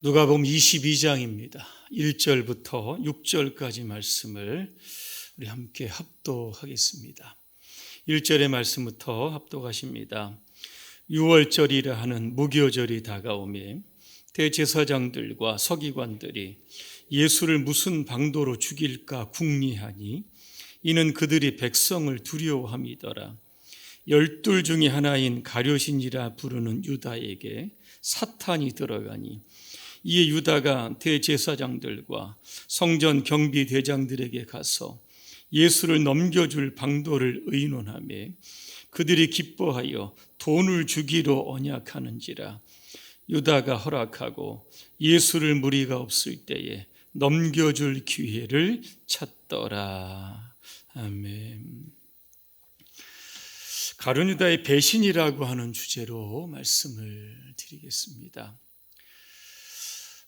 누가복음 22장입니다. 1절부터 6절까지 말씀을 우리 함께 합독하겠습니다. 1절의 말씀부터 합독하십니다. 6월절이라 하는 무교절이 다가오매 대제사장들과 서기관들이 예수를 무슨 방도로 죽일까 궁리하니 이는 그들이 백성을 두려워함이더라. 12 중에 하나인 가룟신이라 부르는 유다에게 사탄이 들어가니 이에 유다가 대제사장들과 성전 경비대장들에게 가서 예수를 넘겨줄 방도를 의논하며 그들이 기뻐하여 돈을 주기로 언약하는지라. 유다가 허락하고 예수를 무리가 없을 때에 넘겨줄 기회를 찾더라. 아멘. 가룟 유다의 배신이라고 하는 주제로 말씀을 드리겠습니다.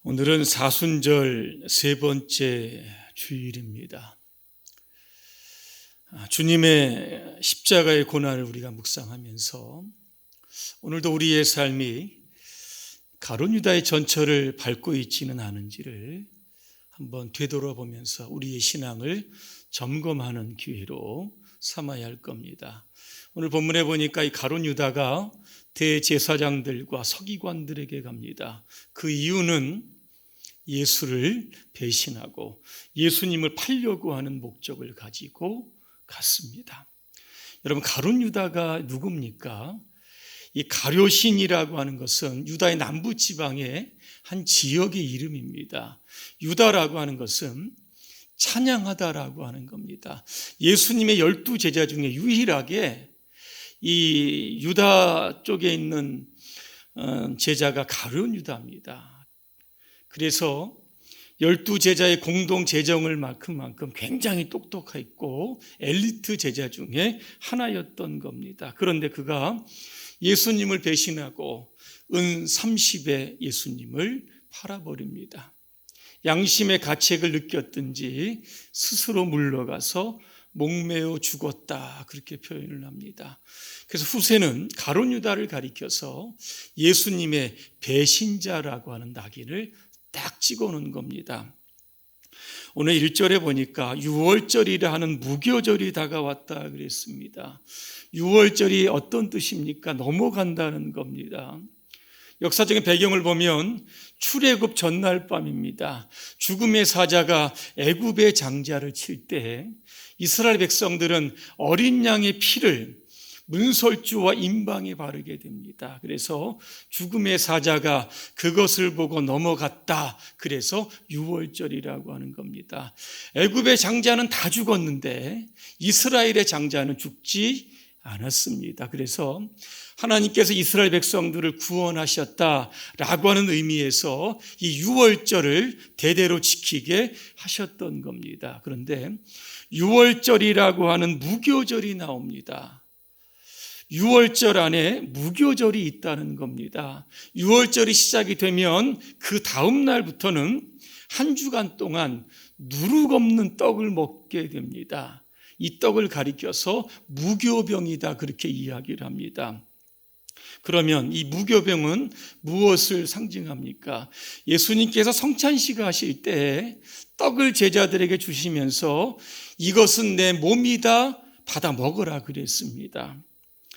오늘은 사순절 세 번째 주일입니다. 주님의 십자가의 고난을 우리가 묵상하면서 오늘도 우리의 삶이 가룟 유다의 전철을 밟고 있지는 않은지를 한번 되돌아보면서 우리의 신앙을 점검하는 기회로 삼아야 할 겁니다. 오늘 본문에 보니까 이 가룟 유다가 대제사장들과 서기관들에게 갑니다. 그 이유는 예수를 배신하고 예수님을 팔려고 하는 목적을 가지고 갔습니다. 여러분, 가룟 유다가 누굽니까? 이 가룟신이라고 하는 것은 유다의 남부 지방의 한 지역의 이름입니다. 유다라고 하는 것은 찬양하다라고 하는 겁니다. 예수님의 12 제자 중에 유일하게 이 유다 쪽에 있는 제자가 가룟 유다입니다. 그래서 12 제자의 공동 재정을 만큼 굉장히 똑똑했고 엘리트 제자 중에 하나였던 겁니다. 그런데 그가 예수님을 배신하고 은 30에 예수님을 팔아버립니다. 양심의 가책을 느꼈든지 스스로 물러가서 목매어 죽었다, 그렇게 표현을 합니다. 그래서 후세는 가룟 유다를 가리켜서 예수님의 배신자라고 하는 낙인을 딱 찍어놓은 겁니다. 오늘 1절에 보니까 6월절이라 하는 무교절이 다가왔다 그랬습니다. 6월절이 어떤 뜻입니까? 넘어간다는 겁니다. 역사적인 배경을 보면 출애굽 전날 밤입니다. 죽음의 사자가 애굽의 장자를 칠 때 이스라엘 백성들은 어린 양의 피를 문설주와 임방에 바르게 됩니다. 그래서 죽음의 사자가 그것을 보고 넘어갔다. 그래서 6월절이라고 하는 겁니다. 애굽의 장자는 다 죽었는데 이스라엘의 장자는 죽지 않았습니다. 그래서 하나님께서 이스라엘 백성들을 구원하셨다라고 하는 의미에서 이 6월절을 대대로 지키게 하셨던 겁니다. 그런데 6월절이라고 하는 무교절이 나옵니다. 6월절 안에 무교절이 있다는 겁니다. 6월절이 시작이 되면 그 다음 날부터는 한 주간 동안 누룩 없는 떡을 먹게 됩니다. 이 떡을 가리켜서 무교병이다, 그렇게 이야기를 합니다. 그러면 이 무교병은 무엇을 상징합니까? 예수님께서 성찬식 하실 때 떡을 제자들에게 주시면서 이것은 내 몸이다, 받아 먹으라 그랬습니다.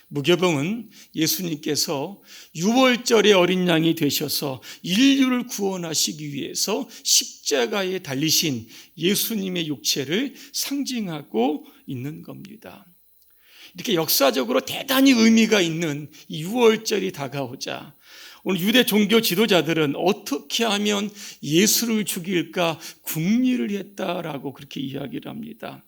무교병은 예수님께서 6월절의 어린 양이 되셔서 인류를 구원하시기 위해서 십자가에 달리신 예수님의 육체를 상징하고 있는 겁니다. 이렇게 역사적으로 대단히 의미가 있는 이 6월절이 다가오자 오늘 유대 종교 지도자들은 어떻게 하면 예수를 죽일까 궁리를 했다라고 그렇게 이야기를 합니다.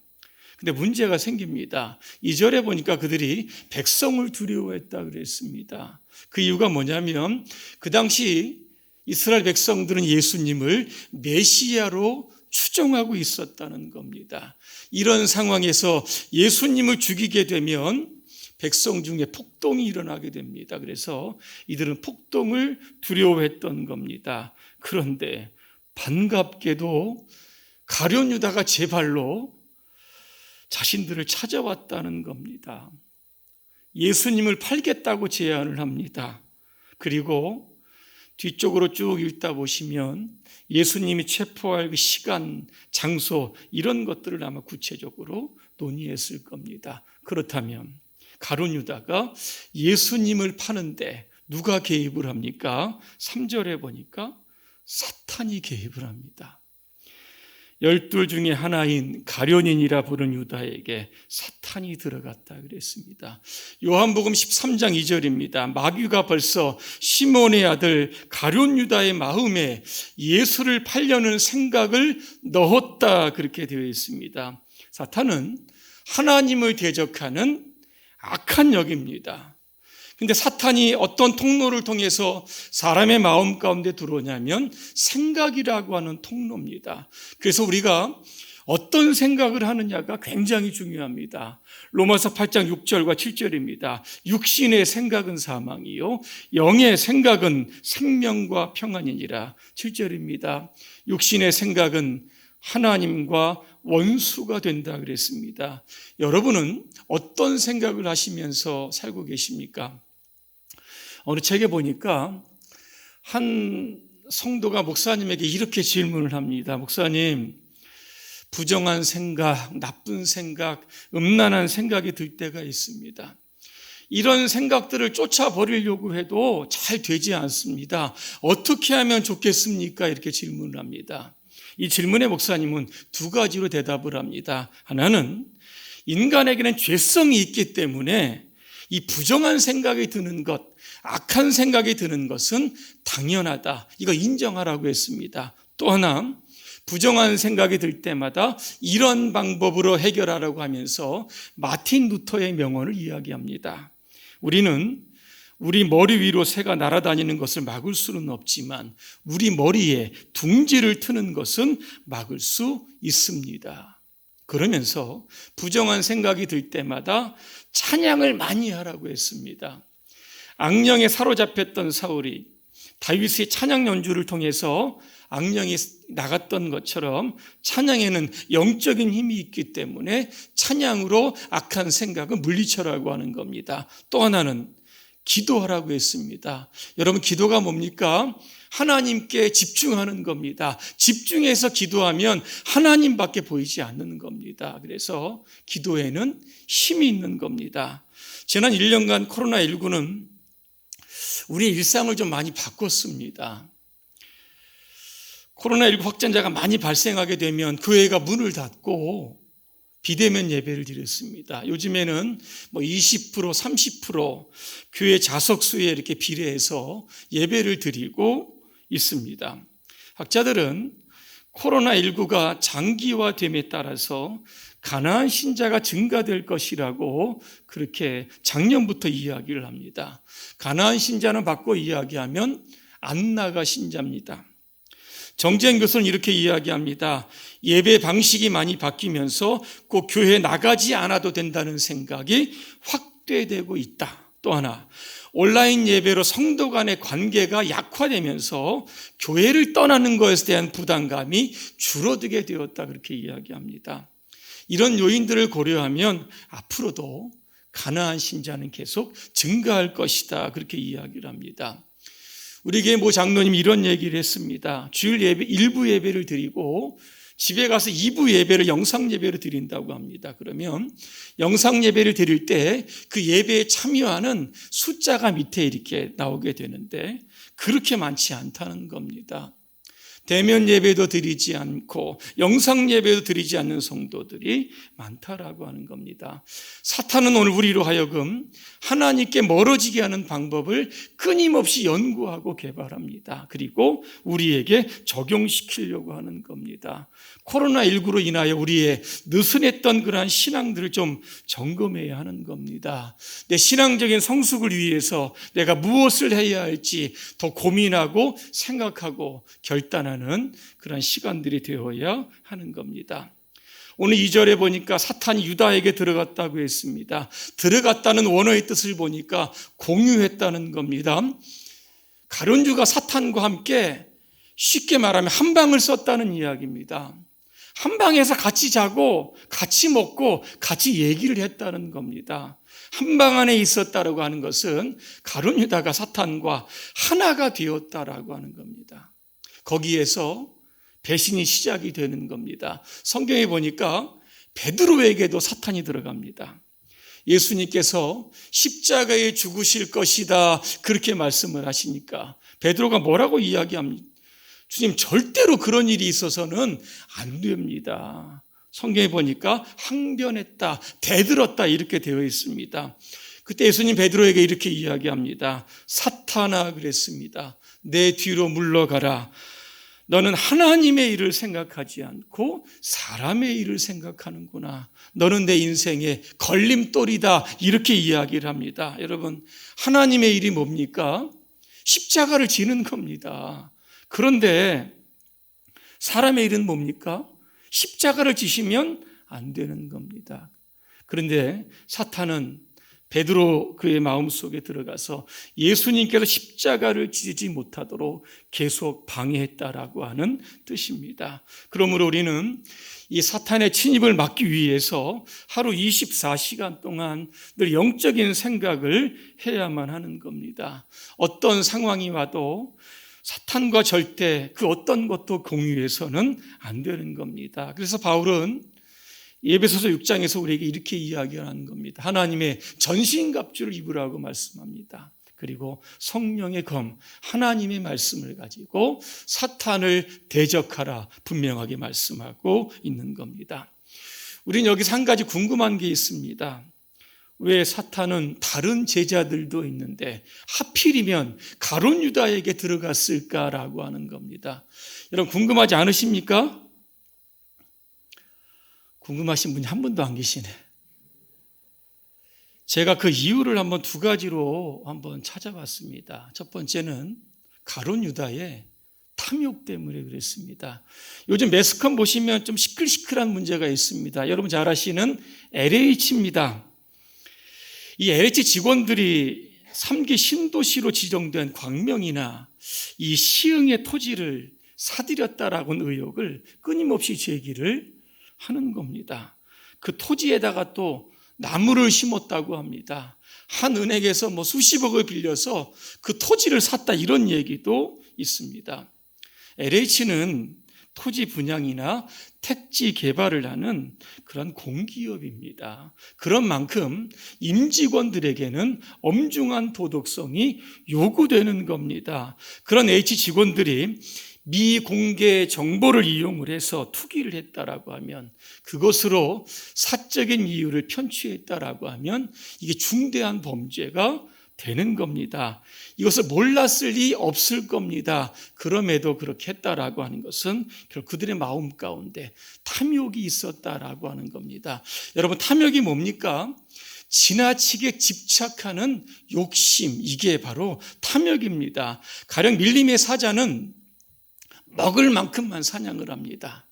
근데 문제가 생깁니다. 2절에 보니까 그들이 백성을 두려워했다 그랬습니다. 그 이유가 뭐냐면 그 당시 이스라엘 백성들은 예수님을 메시아로 추정하고 있었다는 겁니다. 이런 상황에서 예수님을 죽이게 되면 백성 중에 폭동이 일어나게 됩니다. 그래서 이들은 폭동을 두려워했던 겁니다. 그런데 반갑게도 가룟 유다가 제 발로 자신들을 찾아왔다는 겁니다. 예수님을 팔겠다고 제안을 합니다. 그리고 뒤쪽으로 쭉 읽다 보시면 예수님이 체포할 그 시간, 장소 이런 것들을 아마 구체적으로 논의했을 겁니다. 그렇다면 가룟 유다가 예수님을 파는데 누가 개입을 합니까? 3절에 보니까 사탄이 개입을 합니다. 12 중에 하나인 가룟인이라 부른 유다에게 사탄이 들어갔다 그랬습니다. 요한복음 13장 2절입니다. 마귀가 벌써 시몬의 아들 가룟 유다의 마음에 예수를 팔려는 생각을 넣었다 그렇게 되어 있습니다. 사탄은 하나님을 대적하는 악한 영입니다. 근데 사탄이 어떤 통로를 통해서 사람의 마음 가운데 들어오냐면 생각이라고 하는 통로입니다. 그래서 우리가 어떤 생각을 하느냐가 굉장히 중요합니다. 로마서 8장 6절과 7절입니다. 육신의 생각은 사망이요 영의 생각은 생명과 평안이니라. 7절입니다. 육신의 생각은 하나님과 원수가 된다 그랬습니다. 여러분은 어떤 생각을 하시면서 살고 계십니까? 어느 책에 보니까 한 성도가 목사님에게 이렇게 질문을 합니다. 목사님, 부정한 생각, 나쁜 생각, 음란한 생각이 들 때가 있습니다. 이런 생각들을 쫓아버리려고 해도 잘 되지 않습니다. 어떻게 하면 좋겠습니까? 이렇게 질문을 합니다. 이 질문에 목사님은 두 가지로 대답을 합니다. 하나는 인간에게는 죄성이 있기 때문에 이 부정한 생각이 드는 것, 악한 생각이 드는 것은 당연하다. 이거 인정하라고 했습니다. 또 하나, 부정한 생각이 들 때마다 이런 방법으로 해결하라고 하면서 마틴 루터의 명언을 이야기합니다. 우리는 우리 머리 위로 새가 날아다니는 것을 막을 수는 없지만 우리 머리에 둥지를 트는 것은 막을 수 있습니다. 그러면서 부정한 생각이 들 때마다 찬양을 많이 하라고 했습니다. 악령에 사로잡혔던 사울이 다윗의 찬양 연주를 통해서 악령이 나갔던 것처럼 찬양에는 영적인 힘이 있기 때문에 찬양으로 악한 생각을 물리쳐라고 하는 겁니다. 또 하나는 기도하라고 했습니다. 여러분, 기도가 뭡니까? 하나님께 집중하는 겁니다. 집중해서 기도하면 하나님밖에 보이지 않는 겁니다. 그래서 기도에는 힘이 있는 겁니다. 지난 1년간 코로나19는 우리의 일상을 좀 많이 바꿨습니다. 코로나19 확진자가 많이 발생하게 되면 교회가 문을 닫고 비대면 예배를 드렸습니다. 요즘에는 20%, 30% 교회 좌석 수에 이렇게 비례해서 예배를 드리고 있습니다. 학자들은 코로나19가 장기화됨에 따라서 가나안 신자가 증가될 것이라고 그렇게 작년부터 이야기를 합니다. 가나안 신자는 바꿔 이야기하면 안나가 신자입니다. 정재현 교수는 이렇게 이야기합니다. 예배 방식이 많이 바뀌면서 꼭 교회에 나가지 않아도 된다는 생각이 확대되고 있다. 또 하나, 온라인 예배로 성도 간의 관계가 약화되면서 교회를 떠나는 것에 대한 부담감이 줄어들게 되었다. 그렇게 이야기합니다. 이런 요인들을 고려하면 앞으로도 가나안 신자는 계속 증가할 것이다. 그렇게 이야기를 합니다. 우리 교회 모 장로님이 이런 얘기를 했습니다. 주일 예배 1부 예배를 드리고 집에 가서 2부 예배를 영상 예배로 드린다고 합니다. 그러면 영상 예배를 드릴 때 그 예배에 참여하는 숫자가 밑에 이렇게 나오게 되는데 그렇게 많지 않다는 겁니다. 대면 예배도 드리지 않고 영상 예배도 드리지 않는 성도들이 많다라고 하는 겁니다. 사탄은 오늘 우리로 하여금 하나님께 멀어지게 하는 방법을 끊임없이 연구하고 개발합니다. 그리고 우리에게 적용시키려고 하는 겁니다. 코로나19로 인하여 우리의 느슨했던 그러한 신앙들을 좀 점검해야 하는 겁니다. 내 신앙적인 성숙을 위해서 내가 무엇을 해야 할지 더 고민하고 생각하고 결단하는 그런 시간들이 되어야 하는 겁니다. 오늘 2절에 보니까 사탄이 유다에게 들어갔다고 했습니다. 들어갔다는 원어의 뜻을 보니까 공유했다는 겁니다. 가룟유가 사탄과 함께 쉽게 말하면 한 방을 썼다는 이야기입니다. 한 방에서 같이 자고 같이 먹고 같이 얘기를 했다는 겁니다. 한방 안에 있었다라고 하는 것은 가룟 유다가 사탄과 하나가 되었다라고 하는 겁니다. 거기에서 배신이 시작이 되는 겁니다. 성경에 보니까 베드로에게도 사탄이 들어갑니다. 예수님께서 십자가에 죽으실 것이다 그렇게 말씀을 하시니까 베드로가 뭐라고 이야기합니까? 주님, 절대로 그런 일이 있어서는 안 됩니다. 성경에 보니까 항변했다, 대들었다 이렇게 되어 있습니다. 그때 예수님 베드로에게 이렇게 이야기합니다. 사탄아, 그랬습니다. 내 뒤로 물러가라. 너는 하나님의 일을 생각하지 않고 사람의 일을 생각하는구나. 너는 내 인생의 걸림돌이다 이렇게 이야기를 합니다. 여러분, 하나님의 일이 뭡니까? 십자가를 지는 겁니다. 그런데 사람의 일은 뭡니까? 십자가를 지시면 안 되는 겁니다. 그런데 사탄은 베드로 그의 마음속에 들어가서 예수님께서 십자가를 지지 못하도록 계속 방해했다라고 하는 뜻입니다. 그러므로 우리는 이 사탄의 침입을 막기 위해서 하루 24시간 동안 늘 영적인 생각을 해야만 하는 겁니다. 어떤 상황이 와도 사탄과 절대 그 어떤 것도 공유해서는 안 되는 겁니다. 그래서 바울은 에베소서 6장에서 우리에게 이렇게 이야기하는 겁니다. 하나님의 전신갑주를 입으라고 말씀합니다. 그리고 성령의 검, 하나님의 말씀을 가지고 사탄을 대적하라 분명하게 말씀하고 있는 겁니다. 우리는 여기서 한 가지 궁금한 게 있습니다. 왜 사탄은 다른 제자들도 있는데 하필이면 가룟 유다에게 들어갔을까라고 하는 겁니다. 여러분, 궁금하지 않으십니까? 궁금하신 분이 한 분도 안 계시네. 제가 그 이유를 한번 두 가지로 한번 찾아봤습니다. 첫 번째는 가룟 유다의 탐욕 때문에 그랬습니다. 요즘 매스컴 보시면 좀 시끌시끌한 문제가 있습니다. 여러분 잘 아시는 LH입니다. 이 LH 직원들이 3기 신도시로 지정된 광명이나 이 시흥의 토지를 사들였다라고는 의혹을 끊임없이 제기를 하는 겁니다. 그 토지에다가 또 나무를 심었다고 합니다. 한 은행에서 수십억을 빌려서 그 토지를 샀다 이런 얘기도 있습니다. LH는 토지 분양이나 택지 개발을 하는 그런 공기업입니다. 그런 만큼 임직원들에게는 엄중한 도덕성이 요구되는 겁니다. 그런 H 직원들이 미공개 정보를 이용을 해서 투기를 했다라고 하면, 그것으로 사적인 이유를 편취했다라고 하면 이게 중대한 범죄가 되는 겁니다. 이것을 몰랐을 리 없을 겁니다. 그럼에도 그렇게 했다라고 하는 것은 결국 그들의 마음 가운데 탐욕이 있었다라고 하는 겁니다. 여러분, 탐욕이 뭡니까? 지나치게 집착하는 욕심, 이게 바로 탐욕입니다. 가령 밀림의 사자는 먹을 만큼만 사냥을 합니다.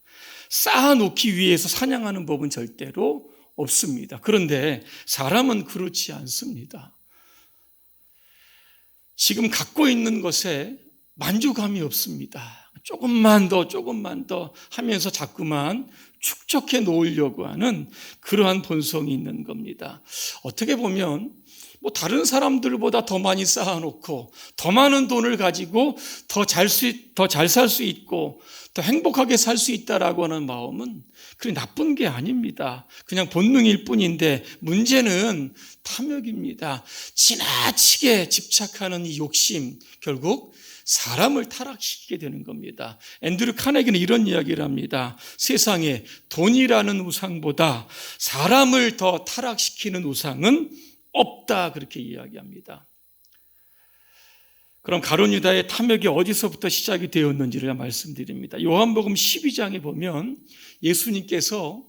쌓아놓기 위해서 사냥하는 법은 절대로 없습니다. 그런데 사람은 그렇지 않습니다. 지금 갖고 있는 것에 만족감이 없습니다. 조금만 더 하면서 자꾸만 축적해 놓으려고 하는 그러한 본성이 있는 겁니다. 어떻게 보면 다른 사람들보다 더 많이 쌓아놓고 더 많은 돈을 가지고 더 잘 살 수 있고 더 행복하게 살 수 있다라고 하는 마음은 그리 나쁜 게 아닙니다. 그냥 본능일 뿐인데 문제는 탐욕입니다. 지나치게 집착하는 이 욕심, 결국 사람을 타락시키게 되는 겁니다. 앤드류 카네기는 이런 이야기를 합니다. 세상에 돈이라는 우상보다 사람을 더 타락시키는 우상은 없다, 그렇게 이야기합니다. 그럼 가룟 유다의 탐욕이 어디서부터 시작이 되었는지를 말씀드립니다. 요한복음 12장에 보면 예수님께서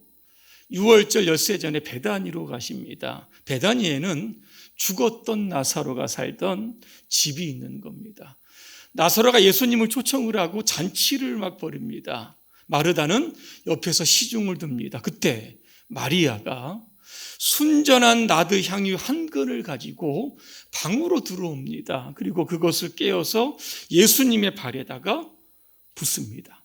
유월절 엿새 전에 베다니로 가십니다. 베다니에는 죽었던 나사로가 살던 집이 있는 겁니다. 나사로가 예수님을 초청을 하고 잔치를 막 벌입니다. 마르다는 옆에서 시중을 듭니다. 그때 마리아가 순전한 나드 향유 한 근을 가지고 방으로 들어옵니다. 그리고 그것을 깨어서 예수님의 발에다가 붓습니다.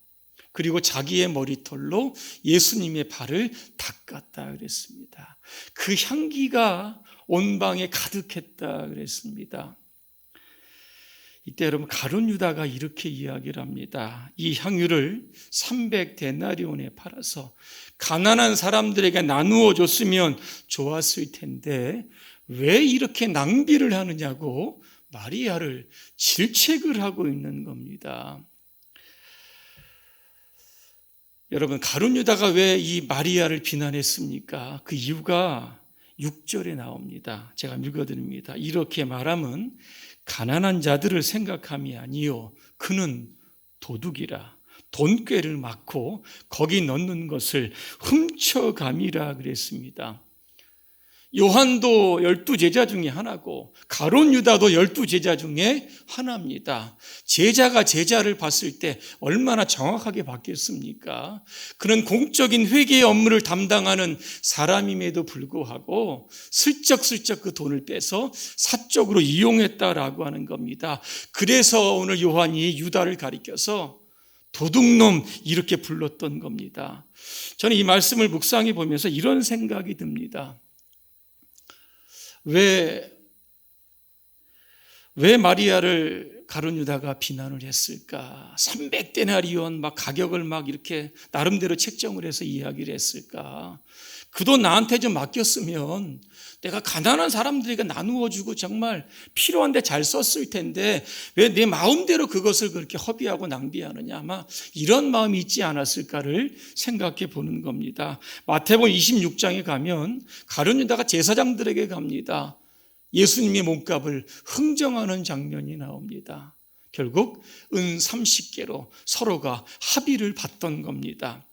그리고 자기의 머리털로 예수님의 발을 닦았다 그랬습니다. 그 향기가 온 방에 가득했다 그랬습니다. 이때 여러분 가룟 유다가 이렇게 이야기를 합니다. 이 향유를 300데나리온에 팔아서 가난한 사람들에게 나누어 줬으면 좋았을 텐데 왜 이렇게 낭비를 하느냐고 마리아를 질책을 하고 있는 겁니다. 여러분 가룟 유다가 왜 이 마리아를 비난했습니까? 그 이유가 6절에 나옵니다. 제가 읽어드립니다. 이렇게 말함은 가난한 자들을 생각함이 아니요 그는 도둑이라 돈꾀를 막고 거기 넣는 것을 훔쳐감이라 그랬습니다. 요한도 12제자 중에 하나고 가룟 유다도 12제자 중에 하나입니다. 제자가 제자를 봤을 때 얼마나 정확하게 봤겠습니까? 그는 공적인 회계의 업무를 담당하는 사람임에도 불구하고 슬쩍슬쩍 그 돈을 빼서 사적으로 이용했다라고 하는 겁니다. 그래서 오늘 요한이 유다를 가리켜서 도둑놈 이렇게 불렀던 겁니다. 저는 이 말씀을 묵상해 보면서 이런 생각이 듭니다. 왜 마리아를 가룟 유다가 비난을 했을까? 300데나리온 막 가격을 막 이렇게 나름대로 책정을 해서 이야기를 했을까? 그 돈 나한테 좀 맡겼으면 내가 가난한 사람들에게 나누어 주고 정말 필요한데 잘 썼을 텐데 왜 내 마음대로 그것을 그렇게 허비하고 낭비하느냐, 아마 이런 마음이 있지 않았을까를 생각해 보는 겁니다. 마태복음 26장에 가면 가룟 유다가 제사장들에게 갑니다. 예수님의 몸값을 흥정하는 장면이 나옵니다. 결국 은 30개로 서로가 합의를 받던 겁니다.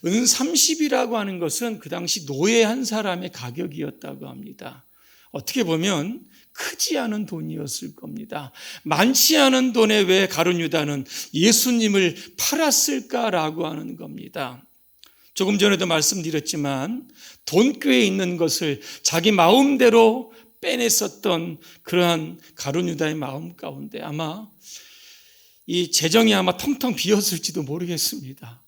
은 30이라고 하는 것은 그 당시 노예 한 사람의 가격이었다고 합니다. 어떻게 보면 크지 않은 돈이었을 겁니다. 많지 않은 돈에 왜 가룟 유다는 예수님을 팔았을까라고 하는 겁니다. 조금 전에도 말씀드렸지만 돈꾀에 있는 것을 자기 마음대로 빼냈었던 그러한 가룟 유다의 마음 가운데 아마 이 재정이 아마 텅텅 비었을지도 모르겠습니다.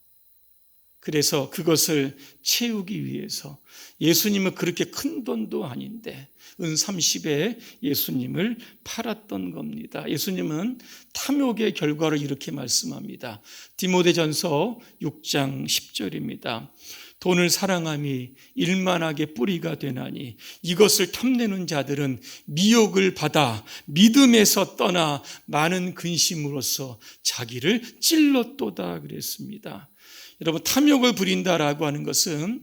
그래서 그것을 채우기 위해서 예수님은 그렇게 큰 돈도 아닌데 은 30에 예수님을 팔았던 겁니다. 예수님은 탐욕의 결과를 이렇게 말씀합니다. 디모데전서 6장 10절입니다. 돈을 사랑함이 일만하게 뿌리가 되나니 이것을 탐내는 자들은 미혹을 받아 믿음에서 떠나 많은 근심으로써 자기를 찔렀도다 그랬습니다. 여러분, 탐욕을 부린다라고 하는 것은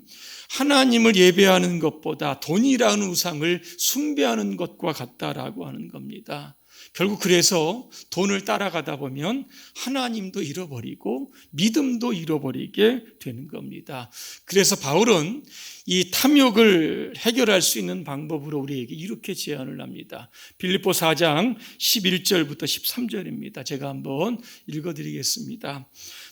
하나님을 예배하는 것보다 돈이라는 우상을 숭배하는 것과 같다라고 하는 겁니다. 결국 그래서 돈을 따라가다 보면 하나님도 잃어버리고 믿음도 잃어버리게 되는 겁니다. 그래서 바울은 이 탐욕을 해결할 수 있는 방법으로 우리에게 이렇게 제안을 합니다. 빌립보 4장 11절부터 13절입니다. 제가 한번 읽어드리겠습니다.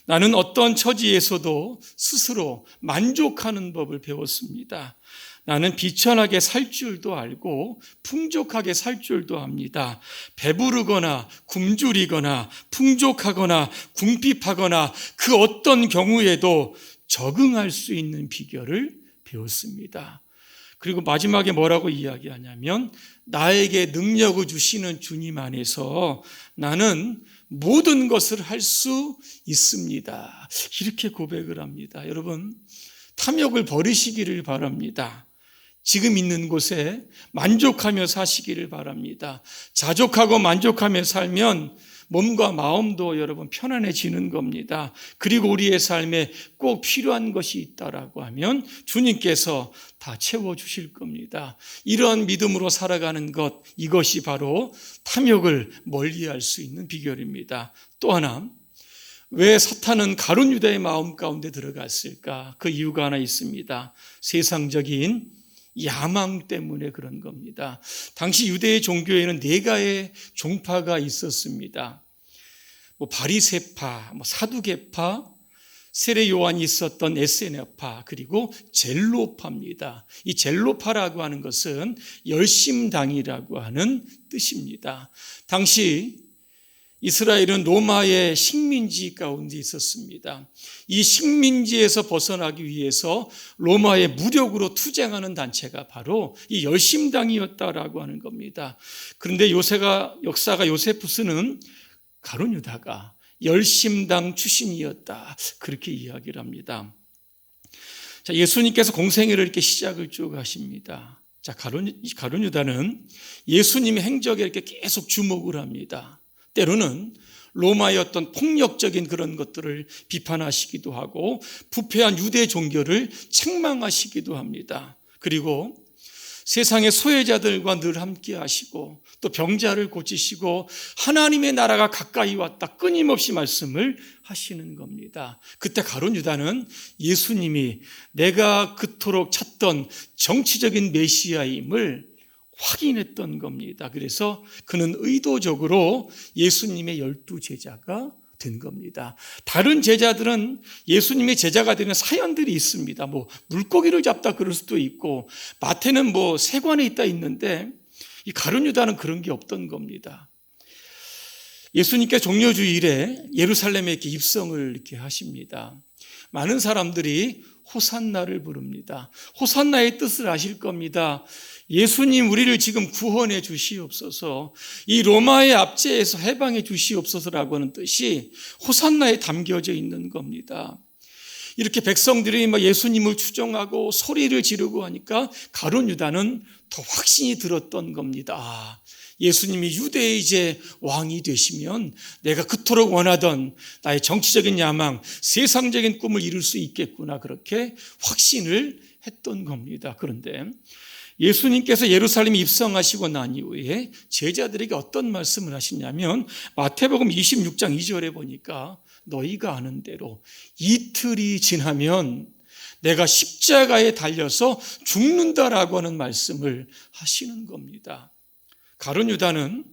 나는 어떤 처지에서도 스스로 만족하는 법을 배웠습니다. 나는 비천하게 살 줄도 알고 풍족하게 살 줄도 압니다. 배부르거나 굶주리거나 풍족하거나 궁핍하거나 그 어떤 경우에도 적응할 수 있는 비결을 배웠습니다. 그리고 마지막에 뭐라고 이야기하냐면 나에게 능력을 주시는 주님 안에서 나는 모든 것을 할 수 있습니다. 이렇게 고백을 합니다. 여러분, 탐욕을 버리시기를 바랍니다. 지금 있는 곳에 만족하며 사시기를 바랍니다. 자족하고 만족하며 살면 몸과 마음도 여러분 편안해지는 겁니다. 그리고 우리의 삶에 꼭 필요한 것이 있다라고 하면 주님께서 다 채워주실 겁니다. 이런 믿음으로 살아가는 것, 이것이 바로 탐욕을 멀리할 수 있는 비결입니다. 또 하나, 왜 사탄은 가룟 유다의 마음 가운데 들어갔을까? 그 이유가 하나 있습니다. 세상적인 야망 때문에 그런 겁니다. 당시 유대의 종교에는 네 가지의 종파가 있었습니다. 바리새파, 사두개파, 세례 요한이 있었던 에세네파, 그리고 젤로파입니다. 이 젤로파라고 하는 것은 열심당이라고 하는 뜻입니다. 당시 이스라엘은 로마의 식민지 가운데 있었습니다. 이 식민지에서 벗어나기 위해서 로마의 무력으로 투쟁하는 단체가 바로 이 열심당이었다라고 하는 겁니다. 그런데 역사가 요세푸스는 가룟 유다가 열심당 출신이었다, 그렇게 이야기를 합니다. 자, 예수님께서 공생애를 이렇게 시작을 쭉 하십니다. 자, 가룟 유다는 예수님의 행적에 이렇게 계속 주목을 합니다. 때로는 로마의 어떤 폭력적인 그런 것들을 비판하시기도 하고 부패한 유대 종교를 책망하시기도 합니다. 그리고 세상의 소외자들과 늘 함께 하시고 또 병자를 고치시고 하나님의 나라가 가까이 왔다 끊임없이 말씀을 하시는 겁니다. 그때 가룟 유다는 예수님이 내가 그토록 찾던 정치적인 메시아임을 확인했던 겁니다. 그래서 그는 의도적으로 예수님의 12제자가 된 겁니다. 다른 제자들은 예수님의 제자가 되는 사연들이 있습니다. 물고기를 잡다 그럴 수도 있고, 마태는 세관에 있다 있는데, 이 가룟 유다는 그런 게 없던 겁니다. 예수님께 종려주일에 예루살렘에 이렇게 입성을 이렇게 하십니다. 많은 사람들이 호산나를 부릅니다. 호산나의 뜻을 아실 겁니다. 예수님, 우리를 지금 구원해 주시옵소서, 이 로마의 압제에서 해방해 주시옵소서라고 하는 뜻이 호산나에 담겨져 있는 겁니다. 이렇게 백성들이 예수님을 추종하고 소리를 지르고 하니까 가룟 유다는 더 확신이 들었던 겁니다. 예수님이 유대의 이제 왕이 되시면 내가 그토록 원하던 나의 정치적인 야망, 세상적인 꿈을 이룰 수 있겠구나, 그렇게 확신을 했던 겁니다. 그런데 예수님께서 예루살렘에 입성하시고 난 이후에 제자들에게 어떤 말씀을 하시냐면, 마태복음 26장 2절에 보니까 너희가 아는 대로 이틀이 지나면 내가 십자가에 달려서 죽는다라고 하는 말씀을 하시는 겁니다. 가룟 유다는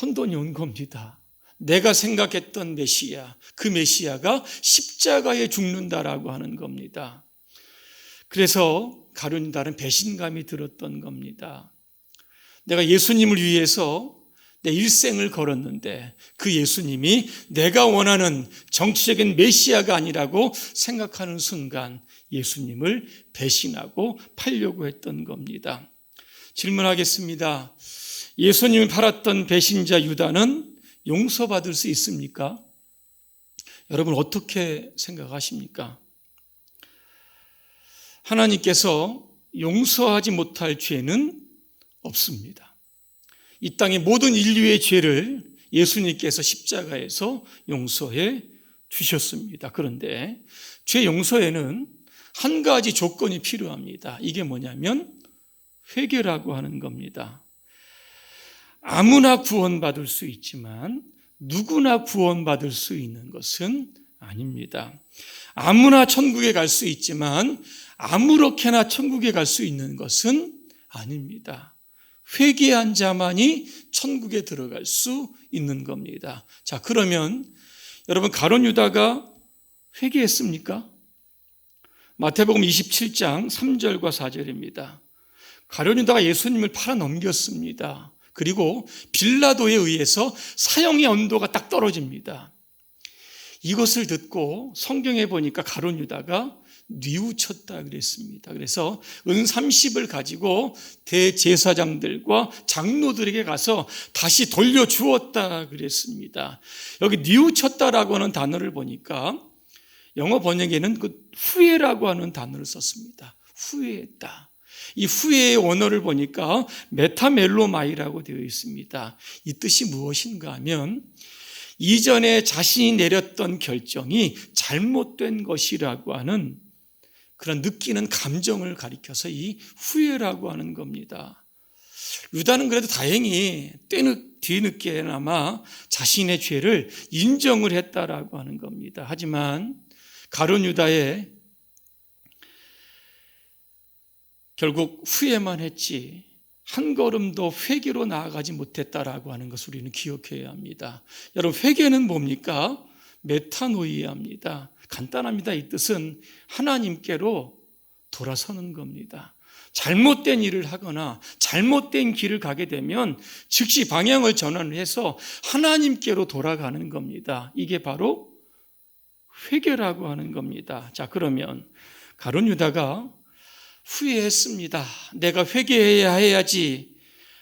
혼돈이 온 겁니다. 내가 생각했던 메시아, 그 메시아가 십자가에 죽는다라고 하는 겁니다. 그래서 가룟 유다는 배신감이 들었던 겁니다. 내가 예수님을 위해서 내 일생을 걸었는데 그 예수님이 내가 원하는 정치적인 메시아가 아니라고 생각하는 순간 예수님을 배신하고 팔려고 했던 겁니다. 질문하겠습니다. 예수님을 팔았던 배신자 유다는 용서받을 수 있습니까? 여러분 어떻게 생각하십니까? 하나님께서 용서하지 못할 죄는 없습니다. 이 땅의 모든 인류의 죄를 예수님께서 십자가에서 용서해 주셨습니다. 그런데 죄 용서에는 한 가지 조건이 필요합니다. 이게 뭐냐면 회개라고 하는 겁니다. 아무나 구원받을 수 있지만 누구나 구원받을 수 있는 것은 아닙니다. 아무나 천국에 갈 수 있지만 아무렇게나 천국에 갈 수 있는 것은 아닙니다. 회개한 자만이 천국에 들어갈 수 있는 겁니다. 자, 그러면 여러분 가룟 유다가 회개했습니까? 마태복음 27장 3절과 4절입니다. 가룟 유다가 예수님을 팔아넘겼습니다. 그리고 빌라도에 의해서 사형의 언도가 딱 떨어집니다. 이것을 듣고 성경에 보니까 가룟 유다가 뉘우쳤다 그랬습니다. 그래서 은 30을 가지고 대제사장들과 장로들에게 가서 다시 돌려주었다 그랬습니다. 여기 뉘우쳤다라고 하는 단어를 보니까 영어 번역에는 그 후회라고 하는 단어를 썼습니다. 후회했다. 이 후회의 원어를 보니까 메타멜로마이라고 되어 있습니다. 이 뜻이 무엇인가 하면 이전에 자신이 내렸던 결정이 잘못된 것이라고 하는 그런 느끼는 감정을 가리켜서 이 후회라고 하는 겁니다. 유다는 그래도 다행히 뒤늦게나마 자신의 죄를 인정을 했다라고 하는 겁니다. 하지만 가룟 유다의 결국 후회만 했지 한 걸음도 회개로 나아가지 못했다라고 하는 것을 우리는 기억해야 합니다. 여러분, 회개는 뭡니까? 메타노이아입니다. 간단합니다. 이 뜻은 하나님께로 돌아서는 겁니다. 잘못된 일을 하거나 잘못된 길을 가게 되면 즉시 방향을 전환해서 하나님께로 돌아가는 겁니다. 이게 바로 회개라고 하는 겁니다. 자, 그러면 가룟 유다가 후회했습니다. 내가 회개해야 해야지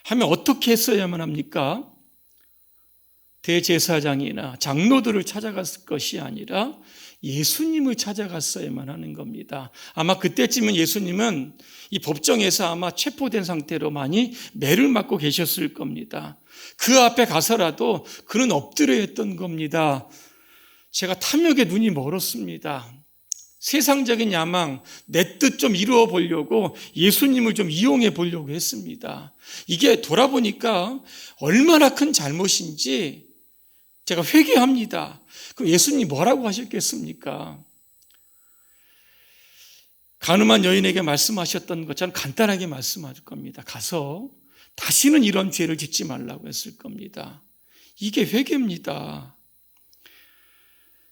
하면 어떻게 했어야만 합니까? 대제사장이나 장로들을 찾아갔을 것이 아니라 예수님을 찾아갔어야만 하는 겁니다. 아마 그때쯤은 예수님은 이 법정에서 아마 체포된 상태로 많이 매를 맞고 계셨을 겁니다. 그 앞에 가서라도 그는 엎드려 했던 겁니다. 제가 탐욕에 눈이 멀었습니다. 세상적인 야망, 내 뜻 좀 이루어 보려고 예수님을 좀 이용해 보려고 했습니다. 이게 돌아보니까 얼마나 큰 잘못인지 제가 회개합니다. 그럼 예수님이 뭐라고 하셨겠습니까? 가늠한 여인에게 말씀하셨던 것처럼 간단하게 말씀하실 겁니다. 가서 다시는 이런 죄를 짓지 말라고 했을 겁니다. 이게 회개입니다.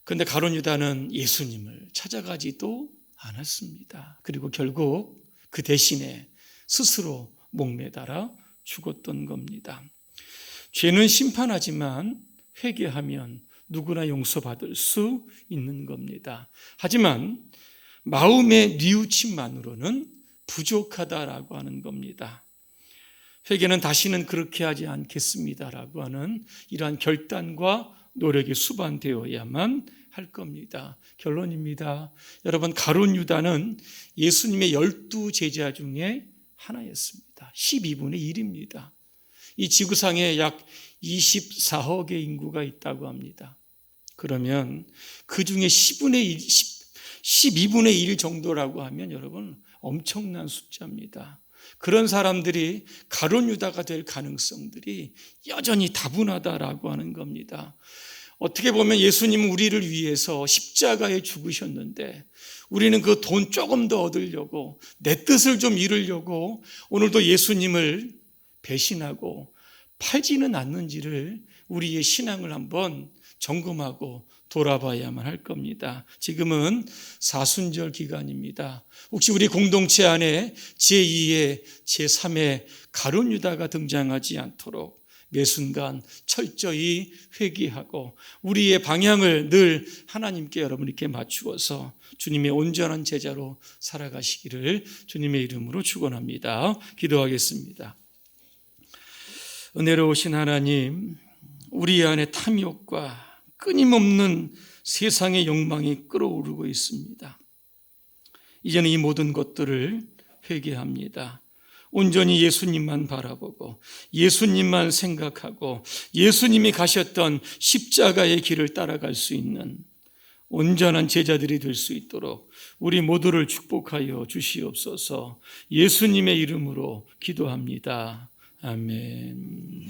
그런데 가룟 유다는 예수님을 찾아가지도 않았습니다. 그리고 결국 그 대신에 스스로 목매달아 죽었던 겁니다. 죄는 심판하지만 회개하면 누구나 용서받을 수 있는 겁니다. 하지만 마음의 뉘우침만으로는 부족하다라고 하는 겁니다. 회개는 다시는 그렇게 하지 않겠습니다라고 하는 이러한 결단과 노력이 수반되어야만 할 겁니다. 결론입니다. 여러분, 가룟 유다는 예수님의 12제자 중에 하나였습니다. 12분의 1입니다. 이 지구상에 약 24억의 인구가 있다고 합니다. 그러면 그 중에 12분의 1 정도라고 하면 여러분 엄청난 숫자입니다. 그런 사람들이 가룟 유다가 될 가능성들이 여전히 다분하다라고 하는 겁니다. 어떻게 보면 예수님은 우리를 위해서 십자가에 죽으셨는데 우리는 그 돈 조금 더 얻으려고 내 뜻을 좀 이루려고 오늘도 예수님을 배신하고 팔지는 않는지를 우리의 신앙을 한번 점검하고 돌아봐야만 할 겁니다. 지금은 사순절 기간입니다. 혹시 우리 공동체 안에 제2의 제3의 가룟 유다가 등장하지 않도록 매 순간 철저히 회개하고 우리의 방향을 늘 하나님께 여러분 이렇게 맞추어서 주님의 온전한 제자로 살아가시기를 주님의 이름으로 축원합니다. 기도하겠습니다. 은혜로우신 하나님, 우리 안에 탐욕과 끊임없는 세상의 욕망이 끓어오르고 있습니다. 이제는 이 모든 것들을 회개합니다. 온전히 예수님만 바라보고 예수님만 생각하고 예수님이 가셨던 십자가의 길을 따라갈 수 있는 온전한 제자들이 될 수 있도록 우리 모두를 축복하여 주시옵소서. 예수님의 이름으로 기도합니다. 아멘.